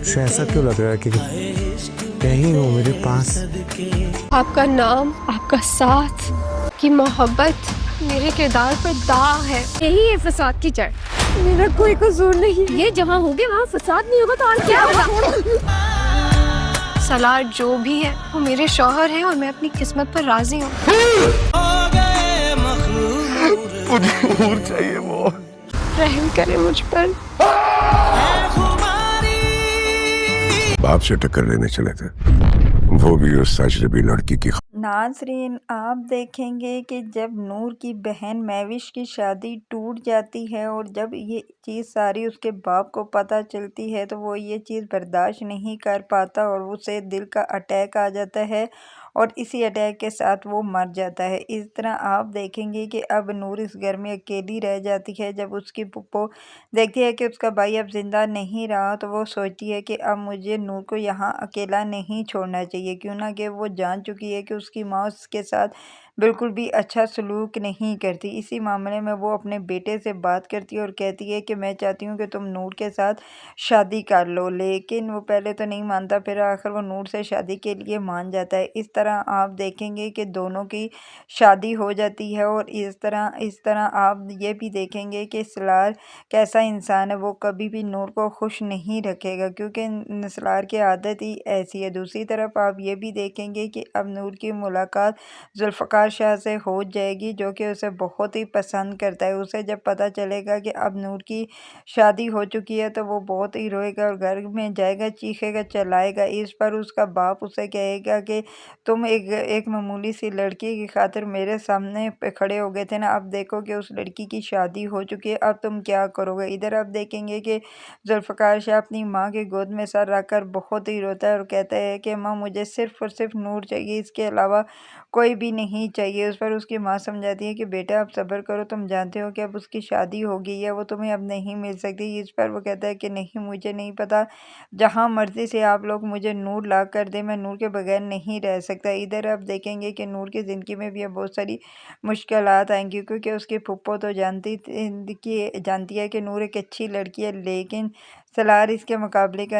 मुझे ऐसा क्यों लग रहा है कि कहीं हो मेरे पास। आपका नाम, आपका साथ, की मोहब्बत मेरे किरदार पर दाग है। यही है फसाद की जड़। मेरा कोई कसूर नहीं। ये जहाँ होगे वहाँ फसाद नहीं होगा तो और क्या होगा? सलार जो भी है वो मेरे शौहर हैं और मैं अपनी किस्मत पर राजी हूँ। मुझे और चाहिए वो। रहम करें मुझ पर। बाप से टक्कर लेने चले थे, वो भी उस अजनबी लड़की की। नाज़रीन, आप देखेंगे कि जब नूर की बहन महविश की शादी टूट जाती है और जब ये चीज़ सारी उसके बाप को पता चलती है तो वो ये चीज़ बर्दाश्त नहीं कर पाता और उसे दिल का अटैक आ जाता है और इसी अटैक के साथ वो मर जाता है। इस तरह आप देखेंगे कि अब नूर इस घर में अकेली रह जाती है। जब उसकी पुप्पो देखती है कि उसका भाई अब ज़िंदा नहीं रहा तो वो सोचती है कि अब मुझे नूर को यहाँ अकेला नहीं छोड़ना चाहिए, क्यों ना कि वो जान चुकी है कि उसकी माँ उसके साथ बिल्कुल भी अच्छा सलूक नहीं करती। इसी मामले में वो अपने बेटे से बात करती है और कहती है कि मैं चाहती हूँ कि तुम नूर के साथ शादी कर लो, लेकिन वो पहले तो नहीं मानता, फिर आखिर वो नूर से शादी के लिए मान जाता है। इस तरह आप देखेंगे कि दोनों की शादी हो जाती है और इस तरह आप ये भी देखेंगे कि सलार कैसा इंसान है। वो कभी भी नूर को खुश नहीं रखेगा क्योंकि सलार की आदत ही ऐसी है। दूसरी तरफ आप ये भी देखेंगे कि अब नूर की मुलाकात जुल्फ़कार शाह से हो जाएगी जो कि उसे बहुत ही पसंद करता है। उसे जब पता चलेगा कि अब नूर की शादी हो चुकी है तो वो बहुत ही रोएगा और घर में जाएगा, चीखेगा, चिल्लाएगा। इस पर उसका बाप उसे कहेगा कि तुम एक मामूली सी लड़की की खातिर मेरे सामने पे खड़े हो गए थे ना, अब देखो कि उस लड़की की शादी हो चुकी है, अब तुम क्या करोगे। इधर आप देखेंगे कि जुल्फ़कार शाह अपनी माँ की गोद में सर रखकर बहुत ही रोता है और कहता है कि माँ मुझे सिर्फ़ और सिर्फ नूर चाहिए, इसके अलावा कोई भी नहीं चाहिए। उस पर उसकी माँ समझाती है कि बेटा आप सब्र करो, तुम जानते हो कि अब उसकी शादी हो गई है, वो तुम्हें अब नहीं मिल सकती। इस पर वो कहता है कि नहीं, मुझे नहीं पता, जहाँ मर्ज़ी से आप लोग मुझे नूर ला कर दे, मैं नूर के बगैर नहीं रह सकता। इधर आप देखेंगे कि नूर की ज़िंदगी में भी अब बहुत सारी मुश्किलात आएंगी क्योंकि उसकी फुप्पो तो जानती है कि नूर एक अच्छी लड़की है, लेकिन सलार इसके मुकाबले का